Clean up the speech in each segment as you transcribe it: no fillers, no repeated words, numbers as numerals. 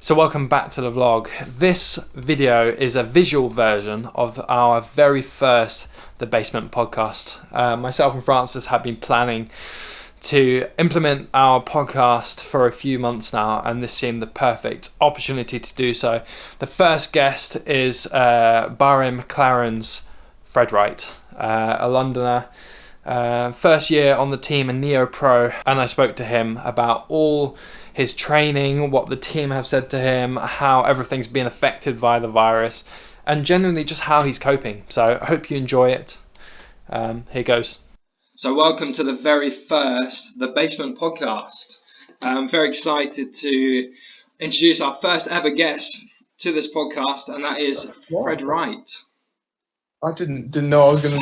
So welcome back to the vlog. This video is a visual version of our very first The Basement podcast. Myself and Francis have been planning to implement our podcast for a few months now, and this seemed the perfect opportunity to do so. The first guest is Bahrain McLaren's Fred Wright, a Londoner. First year on the team, a Neo Pro, and I spoke to him about all his training, what the team have said to him, how everything's been affected by the virus, and generally just how he's coping. So I hope you enjoy it. Here goes. So welcome to the very first The Basement podcast. I'm very excited to introduce our first ever guest to this podcast, and that is Fred Wright. I didn't know I was gonna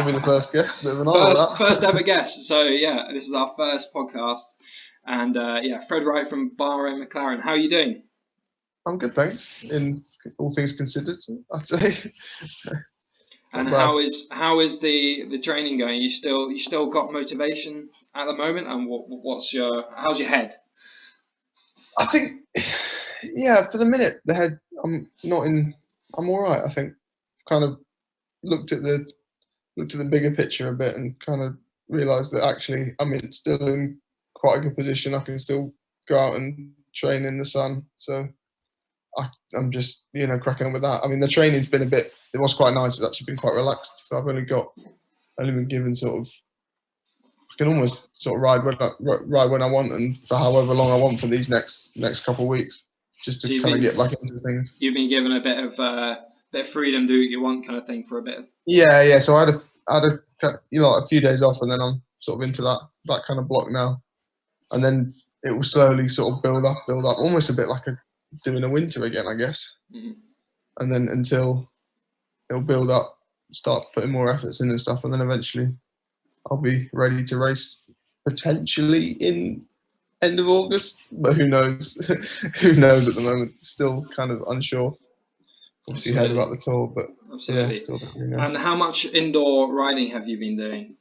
be the first guest. Bit of an honor, first ever guest. So yeah, this is our first podcast, and Fred Wright from Bahrain McLaren. How are you doing? I'm good, thanks. In all things considered, I'd say. And how is the training going? You still got motivation at the moment, and how's your head? I think, yeah, for the minute, the head. I'm all right. I think kind of looked at the bigger picture a bit and kind of realised that actually I'm still in quite a good position. I can still go out and train in the sun, so I'm just cracking on with that. I mean, the training's been it was quite nice. It's actually been quite relaxed, so I've only been given sort of, I can almost sort of ride when I want and for however long I want for these next couple of weeks, just to kind of get back into things. You've been given a bit of freedom, do what you want kind of thing for a bit. Yeah. So I had a few days off, and then I'm sort of into that kind of block now, and then it will slowly sort of build up, almost a bit like doing a winter again, I guess. Mm-hmm. And then until it'll build up, start putting more efforts in and stuff, and then eventually I'll be ready to race potentially in end of August, but who knows? Who knows at the moment? Still kind of unsure. Obviously heard about the tour, but absolutely. Yeah, still don't really know. And how much indoor riding have you been doing?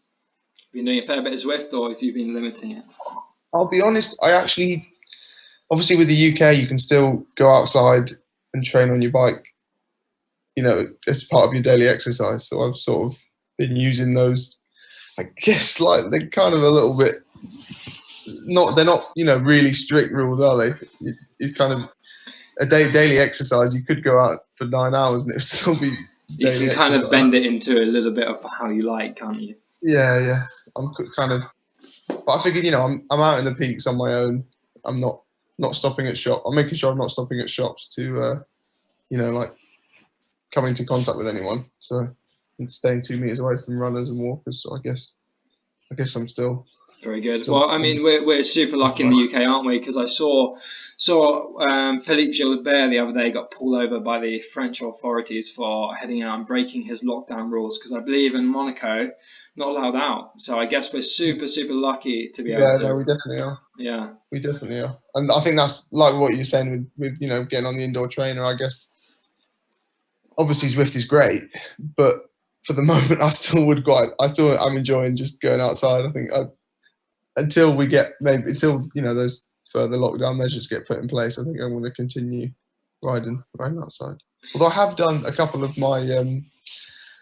Been doing a fair bit of Zwift, or have you been limiting it? I'll be honest, I actually, obviously with the UK, you can still go outside and train on your bike, as part of your daily exercise. So I've sort of been using those, I guess, like they're kind of a little bit, they're not, really strict rules, are they? You kind of, a daily exercise, you could go out for 9 hours and it would still be daily. You can kind of bend it into a little bit of how you like, can't you? Yeah. I'm kind of, but I figured, I'm out in the peaks on my own. I'm not stopping at shop. I'm making sure I'm not stopping at shops to, like coming into contact with anyone. So I'm staying 2 meters away from runners and walkers. So I guess I'm still. Very good. Well, I mean, we're super lucky in the UK, aren't we? Because I saw Philippe Gilbert the other day got pulled over by the French authorities for heading out and breaking his lockdown rules. Because I believe in Monaco, not allowed out. So I guess we're super lucky to be able to. Yeah, we definitely are. Yeah, we definitely are. And I think that's like what you're saying with getting on the indoor trainer. I guess obviously Zwift is great, but for the moment I'm enjoying just going outside. I think until those further lockdown measures get put in place, I think I want to continue riding outside. Although I have done a couple of my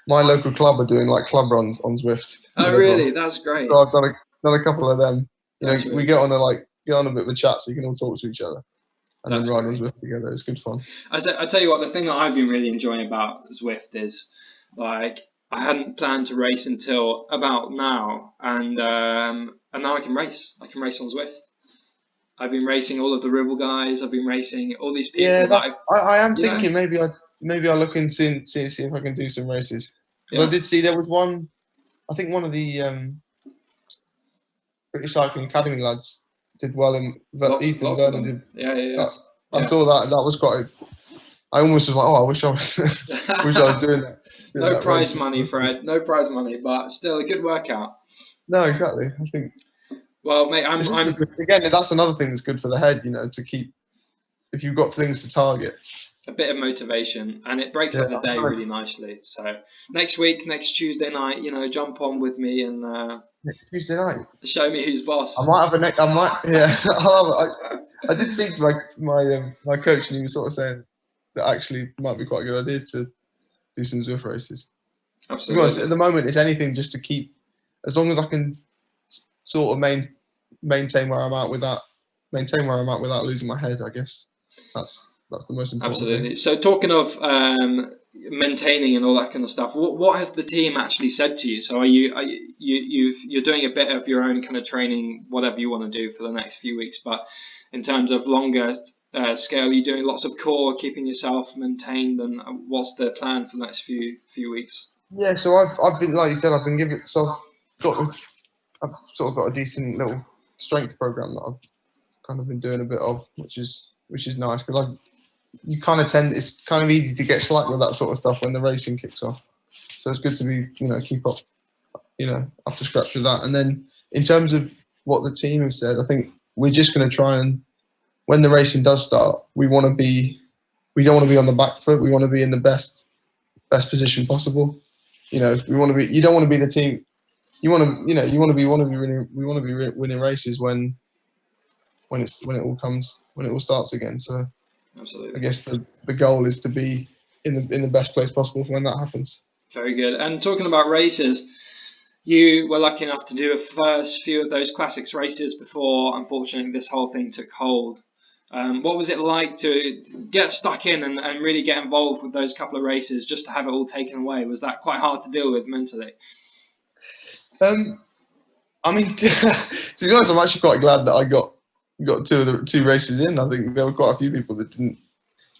my local club are doing like club runs on Zwift. Oh really? That's great. So I've done a couple of them. We get on a bit of a chat so you can all talk to each other. And then ride on Zwift together. It's good fun. I tell you what, the thing that I've been really enjoying about Zwift is like I hadn't planned to race until about now, and now I can race. I can race on Zwift. I've been racing all of the Ribble guys. I've been racing all these people. Yeah, I am thinking maybe I'll look and see if I can do some races. Because I did see there was one. I think one of the British Cycling Academy lads did well in Ethan Vernon did. Yeah. I saw that. That was quite. I almost was like, I wish I was doing that. No prize money, Fred. No prize money, but still a good workout. No, exactly. I think. Well, mate, again, that's another thing that's good for the head. To keep if you've got things to target. A bit of motivation, and it breaks up the day really nicely. So next Tuesday night, jump on with me and Next Tuesday night, show me who's boss. I might have I did speak to my coach, and he was sort of saying that actually it might be quite a good idea to do some Zwift races. Absolutely. To be honest, at the moment, it's anything just to keep, as long as I can sort of maintain where I'm at without losing my head. I guess that's the most important Absolutely. thing. So talking of maintaining and all that kind of stuff, what has the team actually said to you? So you're doing a bit of your own kind of training, whatever you want to do for the next few weeks, but in terms of longer scale, you're doing lots of core, keeping yourself maintained, and what's the plan for the next few weeks? Yeah, so I've been, like you said, I've sort of got a decent little strength program that I've kind of been doing a bit of, which is nice, because it's kind of easy to get slack with that sort of stuff when the racing kicks off. So it's good to be, keep up, up to scratch with that. And then in terms of what the team have said, I think we're just going to try and, when the racing does start, we don't want to be on the back foot. We want to be in the best position possible. You don't want to be the team. We want to be winning races when it all starts again. So absolutely, I guess the goal is to be in the best place possible for when that happens. Very good. And talking about races, you were lucky enough to do a first few of those classics races before, unfortunately, this whole thing took hold. What was it like to get stuck in and really get involved with those couple of races, just to have it all taken away? Was that quite hard to deal with mentally? I mean, to be honest, I'm actually quite glad that I got two races in. I think there were quite a few people that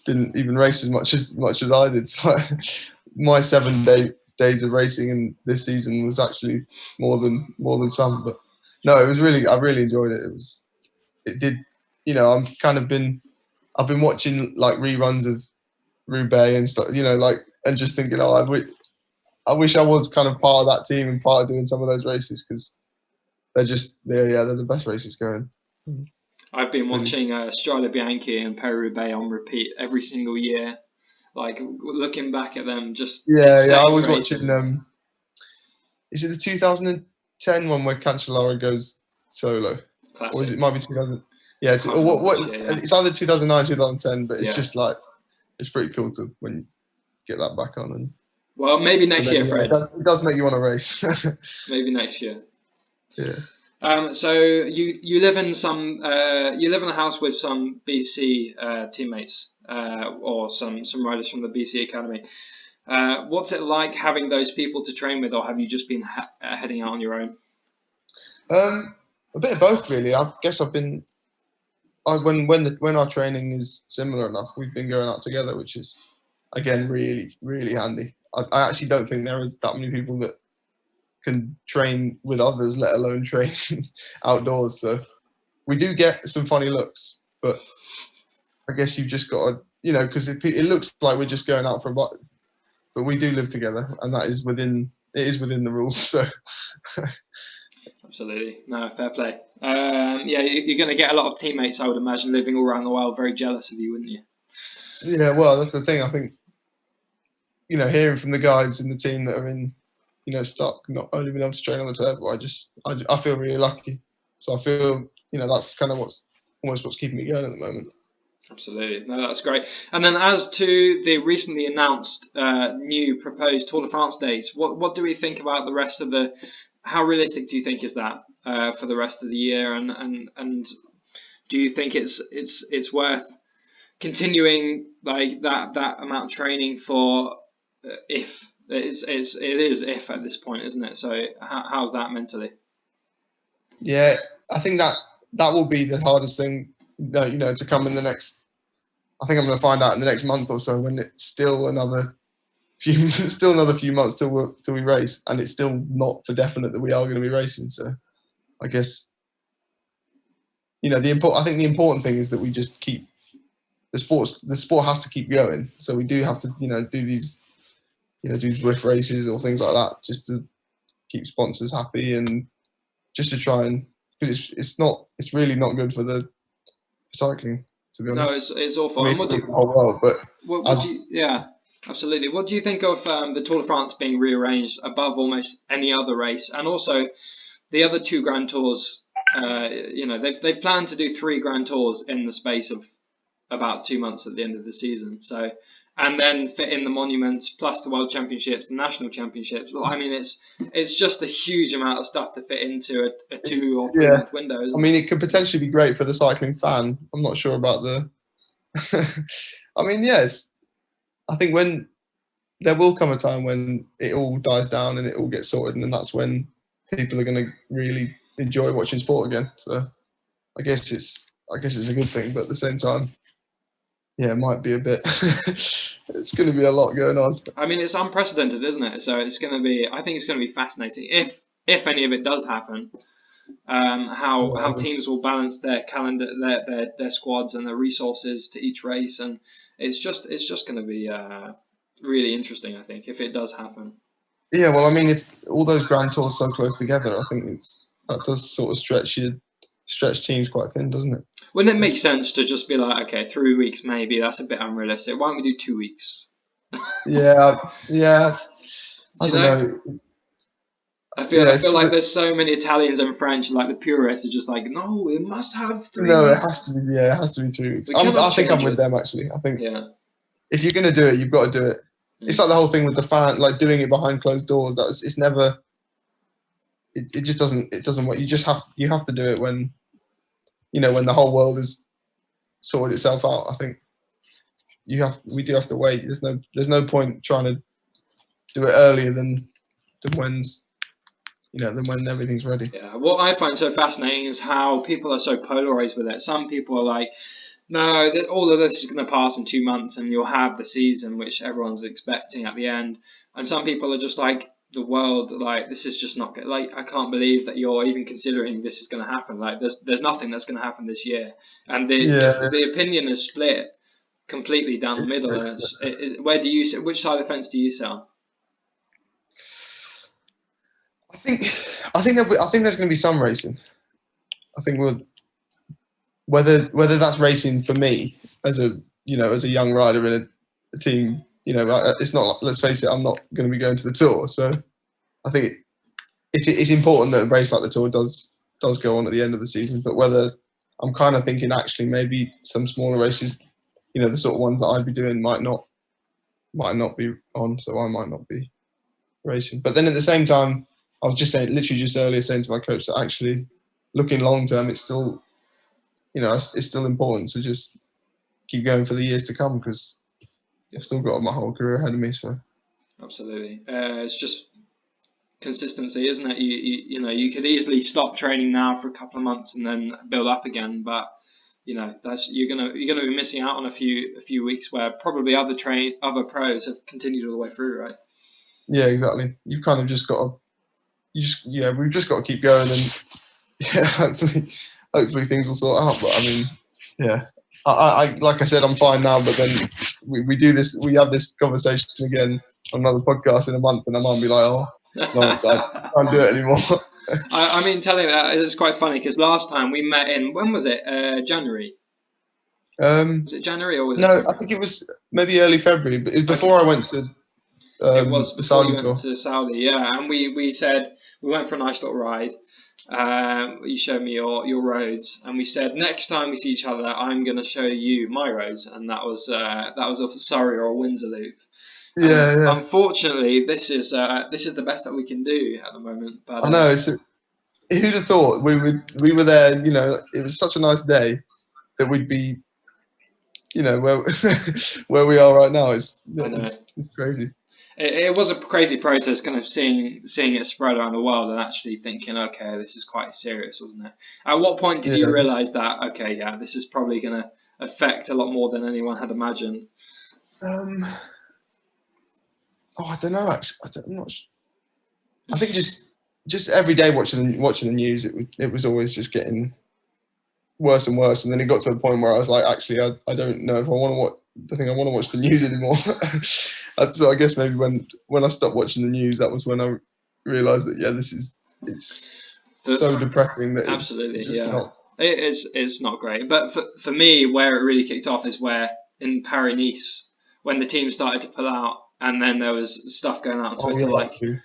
didn't even race as much as I did. So my 7 days of racing in this season was actually more than some. But no, I really enjoyed it. It did. I've been watching like reruns of Roubaix and stuff. And just thinking, I wish I was kind of part of that team and part of doing some of those races, because they're the best races going. I've been watching Strade Bianche and Paris-Roubaix on repeat every single year. Like, looking back at them, just I was races. watching. Is it the 2010 one where Cancellara goes solo? Classic. Or is it might be 2000? Yeah, it's either 2009, 2010, but it's just like, it's pretty cool to when you get that back on. And well, maybe next year, Fred. It does make you want to race. Maybe next year. Yeah. So you live in a house with some BC teammates, or some riders from the BC Academy. What's it like having those people to train with, or have you just been heading out on your own? A bit of both, really. I guess when our training is similar enough, we've been going out together, which is, again, really, really handy. I actually don't think there are that many people that can train with others, let alone train outdoors. So we do get some funny looks, but I guess you've just got to, because it looks like we're just going out for a bite, but we do live together, and it is within the rules. So. Absolutely. No, fair play. You're going to get a lot of teammates, I would imagine, living all around the world, very jealous of you, wouldn't you? Yeah, well, that's the thing. I think, hearing from the guys in the team that are in, stuck, not only being able to train on the turbo, I feel really lucky. So I feel, that's kind of what's keeping me going at the moment. Absolutely. No, that's great. And then as to the recently announced new proposed Tour de France dates, what do we think about the rest of how realistic do you think is that for the rest of the year? And do you think it's worth continuing like that amount of training for if it is if at this point, isn't it? So how's that mentally? Yeah, I think that will be the hardest thing, to come in the next. I think I'm going to find out in the next month or so, when it's still another few months till we race, and it's still not for definite that we are going to be racing. So I guess, I think the important thing is that we just keep the sport has to keep going. So we do have to, do these, do Zwift races or things like that, just to keep sponsors happy, and just to try and, because it's really not good for the cycling. to be No, honest. it's awful. I mean, And what for do the you, whole world, but what do you, yeah, absolutely. What do you think of the Tour de France being rearranged above almost any other race, and also the other two Grand Tours? They've planned to do 3 Grand Tours in the space of about 2 months at the end of the season. So, and then fit in the monuments plus the World Championships, the National Championships. Well, I mean, it's just a huge amount of stuff to fit into a 2 or 3 month window, I isn't mean, it? it could potentially be great for the cycling fan. I'm not sure about the. I mean, yes, I think when there will come a time when it all dies down and it all gets sorted, and that's when people are going to really enjoy watching sport again. So I guess it's a good thing, but at the same time, yeah, it might be a bit. It's going to be a lot going on. I mean, it's unprecedented, isn't it? So it's going to be. I think it's going to be fascinating if any of it does happen. How teams will balance their calendar, their squads and their resources to each race, and it's just going to be really interesting. I think if it does happen. Yeah, well, I mean, if all those Grand Tours so close together, I think that does sort of stretch teams quite thin, doesn't it? Wouldn't it make sense to just be like, okay, 3 weeks maybe that's a bit unrealistic. Why don't we do 2 weeks? Yeah. I Do you don't know? know. I Yeah, feel like there's so many Italians and French, like the purists, are just like, no, it must have 3 no, it weeks. has to be. Yeah, it has to be 3 weeks. We cannot I think I'm change with it. them actually. I think Yeah. if you're gonna do it, you've got to do it. It's like the whole thing with the fan, like doing it behind closed doors. It's never. It just doesn't. It doesn't work. You have to do it when, when the whole world has sorted itself out. I think we do have to wait. There's no point trying to do it earlier than when everything's ready. Yeah, what I find so fascinating is how people are so polarized with it. Some people are like, no, all of this is going to pass in 2 months and you'll have the season which everyone's expecting at the end. And some people are just like, the world, like, this is just not good. Like, I can't believe that you're even considering this is going to happen. Like, there's nothing that's going to happen this year. And the opinion is split completely down the middle. And where do you sit? Which side of the fence do you sit on? I think there's going to be some racing. I think whether that's racing for me as a young rider in a team, it's not. Let's face it, I'm not going to be going to the Tour, so I think it's important that a race like the Tour does go on at the end of the season. But whether I'm kind of thinking actually maybe some smaller races, the sort of ones that I'd be doing might not be on, so I might not be racing. But then at the same time, I was literally just earlier saying to my coach that actually looking long term, it's still, it's still important to just keep going for the years to come because I've still got my whole career ahead of me. So absolutely, it's just consistency, isn't it? You could easily stop training now for a couple of months and then build up again, but that's you're gonna be missing out on a few weeks where probably other pros have continued all the way through, right? Yeah, exactly. You've kind of just got to. We've just got to keep going, and hopefully things will sort out. But I mean, yeah, I like I said, I'm fine now. But then we do this, we have this conversation again on another podcast in a month, and I might be like, oh, no, I can't do it anymore. I mean, telling that it's quite funny because last time we met in when was it? January. Was it January or was it? No, February? I think it was maybe early February, but it was before I went to. It was the before Saudi you went tour. to Saudi, yeah. And we said we went for a nice little ride. You showed me your roads, and we said next time we see each other, I'm going to show you my roads, and that was a Surrey or a Windsor loop. Yeah. Unfortunately, this is the best that we can do at the moment. But I know. Who'd have thought we were there? It was such a nice day that we'd be, where where we are right now. It's crazy. It was a crazy process, kind of seeing it spread around the world and actually thinking, okay, this is quite serious, wasn't it? At what point did you realise that, okay, yeah, this is probably going to affect a lot more than anyone had imagined? I don't know. Actually, I'm not sure. I think just every day watching the news, it was always just getting worse and worse, and then it got to a point where I was like, actually, I don't know if I want to watch. I think I want to watch the news anymore. So I guess maybe when I stopped watching the news, that was when I realised that it's so depressing that absolutely, it's just yeah. not. It's not great. But for me, where it really kicked off is where in Paris-Nice, when the team started to pull out, and then there was stuff going out on Oh Twitter yeah, like, that's true.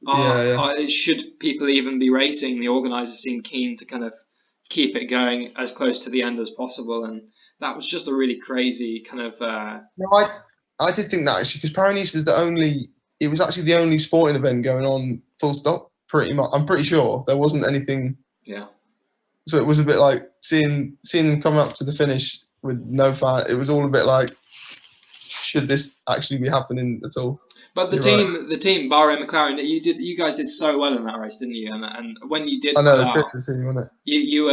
Yeah. should people even be racing? The organisers seemed keen to kind of keep it going as close to the end as possible, and that was just a really crazy kind of. No, I did think that actually, because Paris was the only. It was actually the only sporting event going on full stop. Pretty much, I'm pretty sure there wasn't anything. Yeah. So it was a bit like seeing them come up to the finish with no fan. It was all a bit like, should this actually be happening at all? But the You're team, right. the team, Bahrain McLaren, you guys did so well in that race, didn't you? And when you did I know pull it's out, great to see, wasn't it? you were,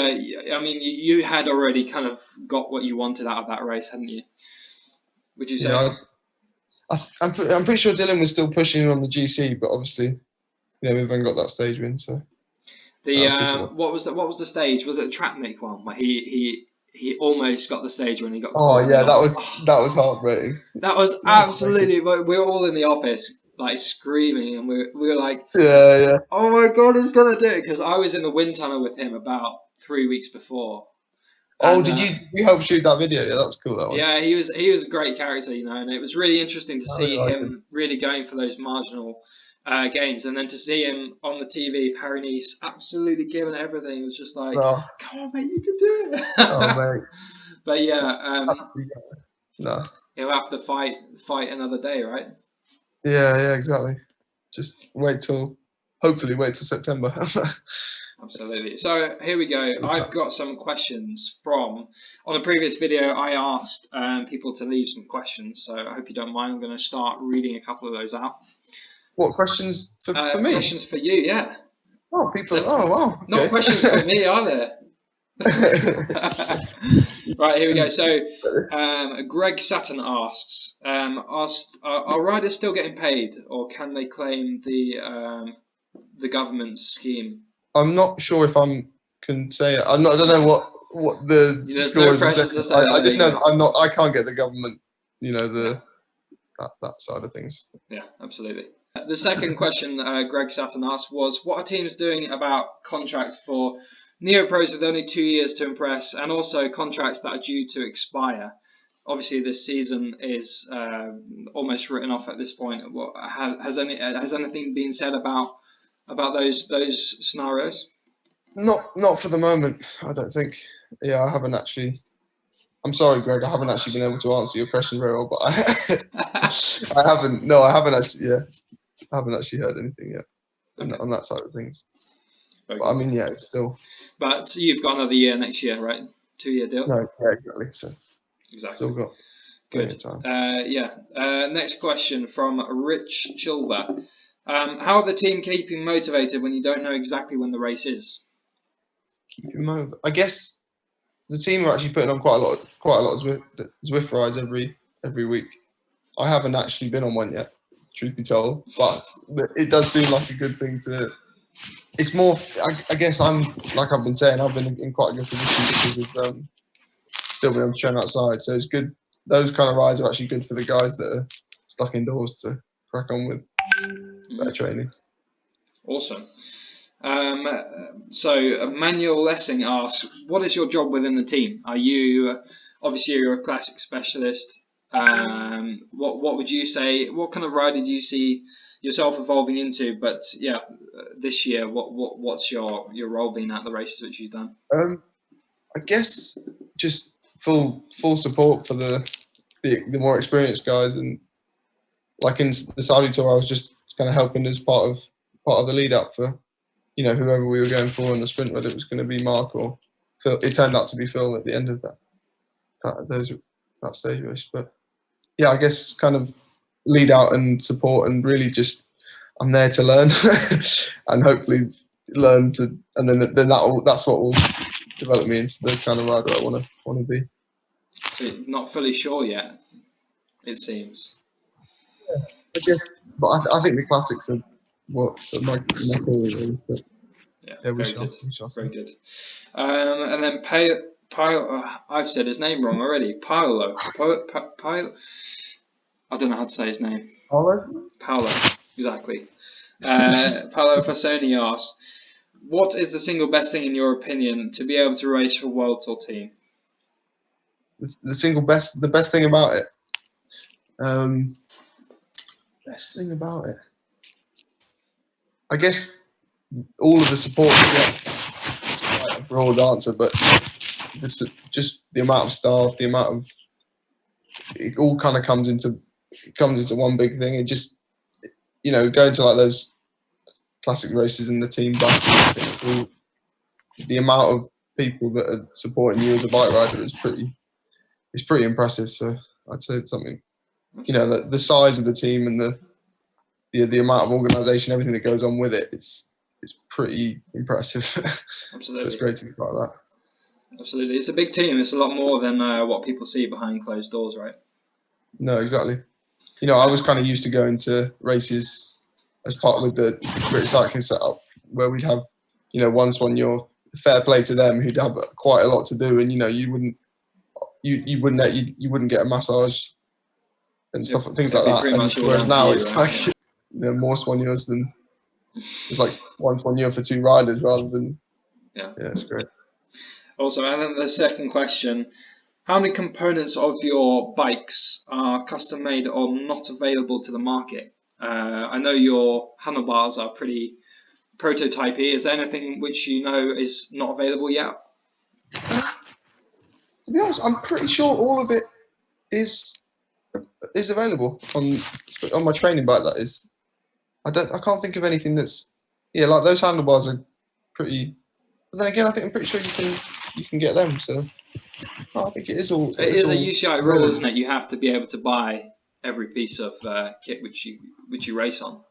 I mean, you had already kind of got what you wanted out of that race, hadn't you? Would you say? Yeah, I'm pretty sure Dylan was still pushing on the GC, but obviously, we've then got that stage win, so that The was good to know. what was the stage? Was it a track make one where he almost got the stage when he got Oh caught in the yeah, that ice? was Oh, that was heartbreaking. that was That was heartbreaking. absolutely. We were all in the office like screaming, and we were like, Yeah. "Oh my god, he's gonna do it!" Because I was in the wind tunnel with him about 3 weeks before, Oh, and did you help shoot that video? Yeah, that was cool. That one. yeah, he was a great character, and it was really interesting to I really see like him. him really going for those marginal gains, and then to see him on the TV, Paris, absolutely giving it everything. It was just like, Oh, come on, mate, you can do oh it. mate. But yeah, No. he'll have to fight another day, right? Yeah, exactly. Just hopefully wait till September. Absolutely. So here we go. I've got some questions from on a previous video. I asked people to leave some questions, so I hope you don't mind. I'm going to start reading a couple of those out. What questions for me? Questions for you, yeah. Oh, people. Oh, wow. Not Okay. questions for me either. Right, here we go. So, Greg Saturn asks, are riders still getting paid, or can they claim the government's scheme? I'm not sure if can say it. I don't know what the There's score no is. pressure to say I just know anything. that I'm not. I can't get the government. Yeah, That side of things. yeah, absolutely. The second question Greg Saturn asked was, what are teams doing about contracts for neo-pros with only 2 years to impress, and also contracts that are due to expire? Obviously, this season is almost written off at this point. Has anything been said about those scenarios? Not for the moment. I don't think. Yeah, I haven't actually. I'm sorry, Greg. I haven't actually been able to answer your question very well, but I haven't. No, I haven't actually. Yeah, I haven't actually heard anything yet on that side of things. But I mean, yeah, it's still. But you've got another year next year, right? 2-year deal. No, yeah, exactly. So Exactly. still got plenty of time. Yeah. Next question from Rich Chilver. How are the team keeping motivated when you don't know exactly when the race is? Keep him over. I guess the team are actually putting on quite a lot of Zwift rides every week. I haven't actually been on one yet, truth be told, but it does seem like a good thing to. It's more. I guess I'm like I've been saying. I've been in quite a good position because of still being able to train outside. So it's good. Those kind of rides are actually good for the guys that are stuck indoors to crack on with better training. Awesome. So Manuel Lessing asks, what is your job within the team? Are you obviously you're a classic specialist? What would you say? What kind of rider do you see yourself evolving into? But yeah, this year, what's your role been at the races which you've done? I guess just full support for the more experienced guys, and like in the Saudi tour, I was just kind of helping as part of the lead up for whoever we were going for in the sprint, whether it was going to be Mark or Phil. It turned out to be Phil at the end of that stage race. But yeah, I guess kind of lead out and support, and really just I'm there to learn and hopefully learn to, and then that's what will develop me into the kind of rider I want to be. So you're not fully sure yet, it seems. Yeah, I guess, but I think the classics are what my career is. But yeah, we shall see. Very good. And then I've said his name wrong already. Paolo. I don't know how to say his name. Paolo? Paolo, exactly. Paolo Fasoni asks, What is the single best thing in your opinion to be able to race for a World Tour team? The best thing about it. Best thing about it. I guess all of the support you get. It's quite a broad answer, but just the amount of staff, the amount of it all kind of comes into one big thing. It just, going to like those classic races in the team bus, the amount of people that are supporting you as a bike rider is pretty impressive. So I'd say it's something, the size of the team and the amount of organisation, everything that goes on with it, it's pretty impressive. Absolutely. So it's great to be part of that. Absolutely, it's a big team. It's a lot more than what people see behind closed doors, right? No, exactly. I was kind of used to going to races as part with the British cycling setup, where we'd have, one Soigneur, fair play to them, who'd have quite a lot to do, and you wouldn't get a massage and stuff, things like that. And whereas now it's like, more Soigneurs than it's like one Soigneur for two riders rather than yeah, it's great. Also, and then the second question. How many components of your bikes are custom made or not available to the market? I know your handlebars are pretty prototypey. Is there anything which is not available yet? To be honest, I'm pretty sure all of it is available on my training bike. That is, I can't think of anything that's like those handlebars are pretty. But then again, I'm pretty sure you can get them. So I think it is all. It is a UCI rule, isn't it? You have to be able to buy every piece of kit which you race on.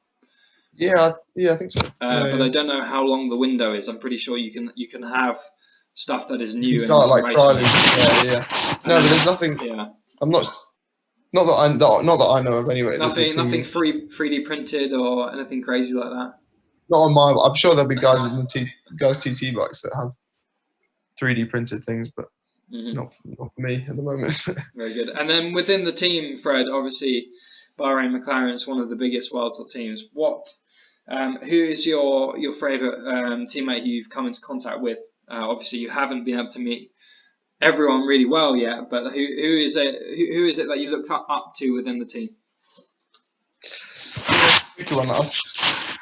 Yeah, I think so. But I don't know how long the window is. I'm pretty sure you can have stuff that is new. You start like trialing. Yeah. No, but there's nothing. Yeah. I'm not that I know of anyway. Nothing 3D printed or anything crazy like that. Not on my. I'm sure there'll be guys with TT bikes that have 3D printed things, but not for me at the moment. Very good. And then within the team, Fred, obviously, Bahrain McLaren is one of the biggest World Tour teams. Who is your favourite teammate who you've come into contact with? Obviously, you haven't been able to meet everyone really well yet, but who is it that you looked up to within the team? Tricky one.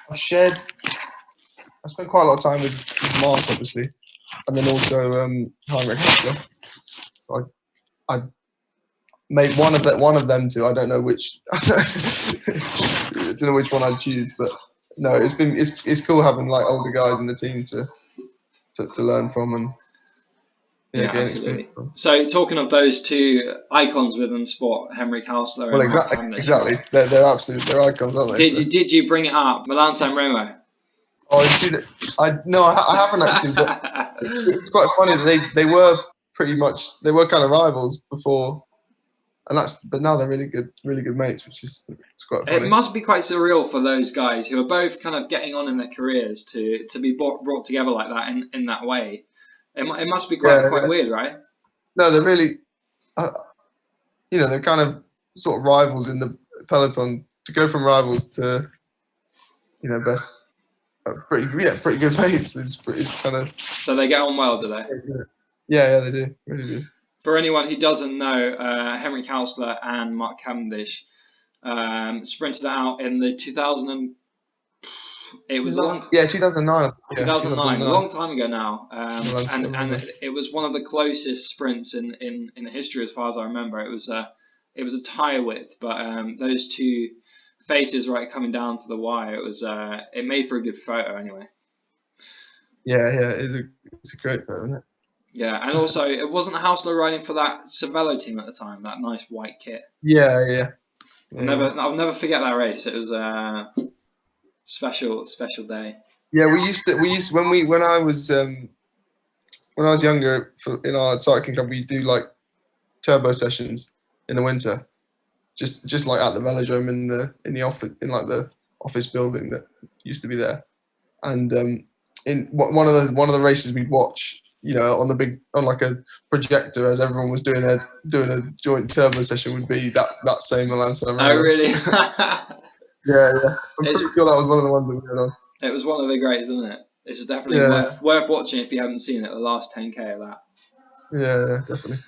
I spent quite a lot of time with Mark, obviously, and then also Heinrich Hessler. So I made one of them two. I don't know which. I don't know which one I'd choose, but no, it's cool having like older guys in the team to learn from and absolutely. So talking of those two icons within sport, Henrik Hausler and Mark Cavendish. Exactly. They're icons, aren't they? Did you bring it up, Milan San Remo? Oh, I haven't actually. But it's quite funny that they were kind of rivals before, but now they're really good mates, which is quite funny. It must be quite surreal for those guys who are both kind of getting on in their careers to be brought together like that in that way. It must be quite weird, right? No, they're really, they're kind of sort of rivals in the peloton. To go from rivals to, best. Pretty good mates. It's kind of. So they get on well, do they? Yeah, they do. Really do. For anyone who doesn't know, Henrik Hausler and Mark Cavendish sprinted out in the 2000. It was 2009. 2009, a long time ago now, and it was one of the closest sprints in the history, as far as I remember. It was a tyre width, but those two faces right coming down to the wire. It made for a good photo anyway. Yeah, it's a great photo, isn't it? Yeah, and also it wasn't Hausler riding for that Cervelo team at the time, that nice white kit. Yeah. I'll never forget that race. It was special day. Yeah, we used when I was younger in our cycling club, we do like turbo sessions in the winter, just like at the velodrome in the office, in like the office building that used to be there, and in one of the races we'd watch, on like a projector as everyone was doing a joint turbo session, would be that same Milan San Remo. Oh really? Yeah. I'm pretty sure that was one of the ones that we had on. It was one of the greats, isn't it? This is definitely worth watching if you haven't seen it. The last 10K of that. Yeah, definitely.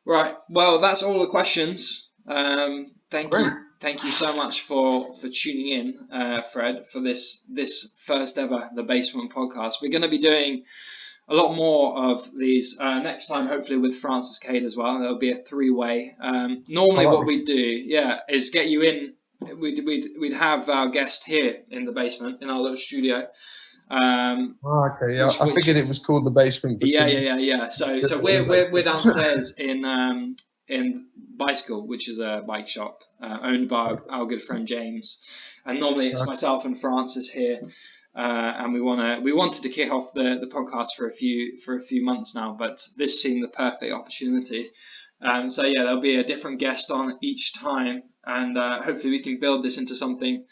Right. Well, that's all the questions. Thank you so much for tuning in, Fred, for this first ever The Basement podcast. We're going to be doing a lot more of these next time, hopefully with Francis Cade as well. There'll be a 3-way. Normally, what we do, is get you in. We'd have our guest here in the basement in our little studio. Okay, yeah. I figured it was called The Basement. Yeah. So we're downstairs in Bicycle, which is a bike shop owned by our good friend James, and normally it's myself and Francis here, and we wanted to kick off the podcast for a few months now, but this seemed the perfect opportunity. So yeah, there'll be a different guest on each time, and hopefully we can build this into something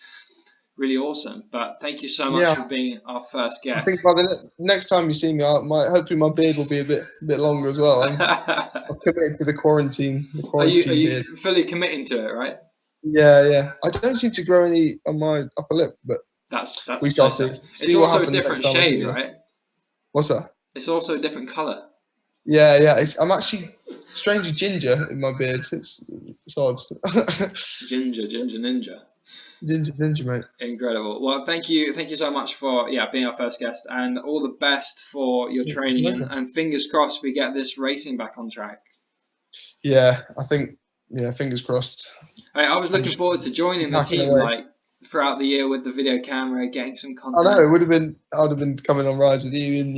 really awesome. But thank you so much for being our first guest. I think by the next time you see me, hopefully my beard will be a bit longer as well. I'm committed to the quarantine. Are you fully committing to it, right? Yeah. I don't seem to grow any on my upper lip, but that's we shall see. It's also a different shade, right? What's that? It's also a different colour. Yeah. I'm actually strangely ginger in my beard. It's odd. Ginger ninja. Ginger, mate. Incredible. Well, thank you so much for being our first guest, and all the best for your training, and fingers crossed we get this racing back on track. Yeah, I think fingers crossed. I was looking forward to joining the team throughout the year with the video camera, getting some content. I know I would have been coming on rides with you, and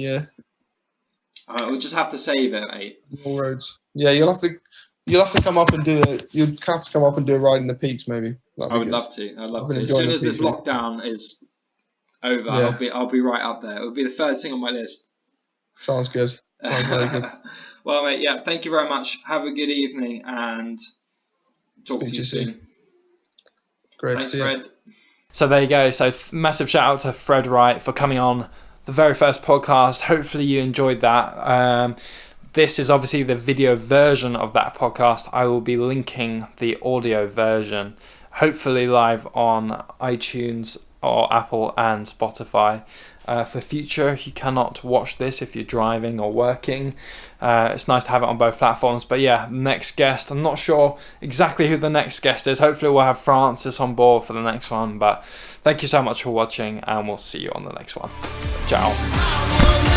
we'll just have to save it, mate. All roads. Yeah, you'll have to come up and do a ride in the peaks, maybe. I would love to. I'd love to. As soon as this lockdown is over, I'll be right up there. It'll be the first thing on my list. Sounds good. Sounds very good. Well, mate, thank you very much. Have a good evening, and talk to you soon. Great. Thanks, Fred. So there you go. So massive shout out to Fred Wright for coming on the very first podcast. Hopefully you enjoyed that. This is obviously the video version of that podcast. I will be linking the audio version, hopefully live on iTunes or Apple and Spotify. For future, if you cannot watch this, if you're driving or working, it's nice to have it on both platforms. But yeah, next guest, I'm not sure exactly who the next guest is. Hopefully we'll have Francis on board for the next one. But thank you so much for watching, and we'll see you on the next one. Ciao.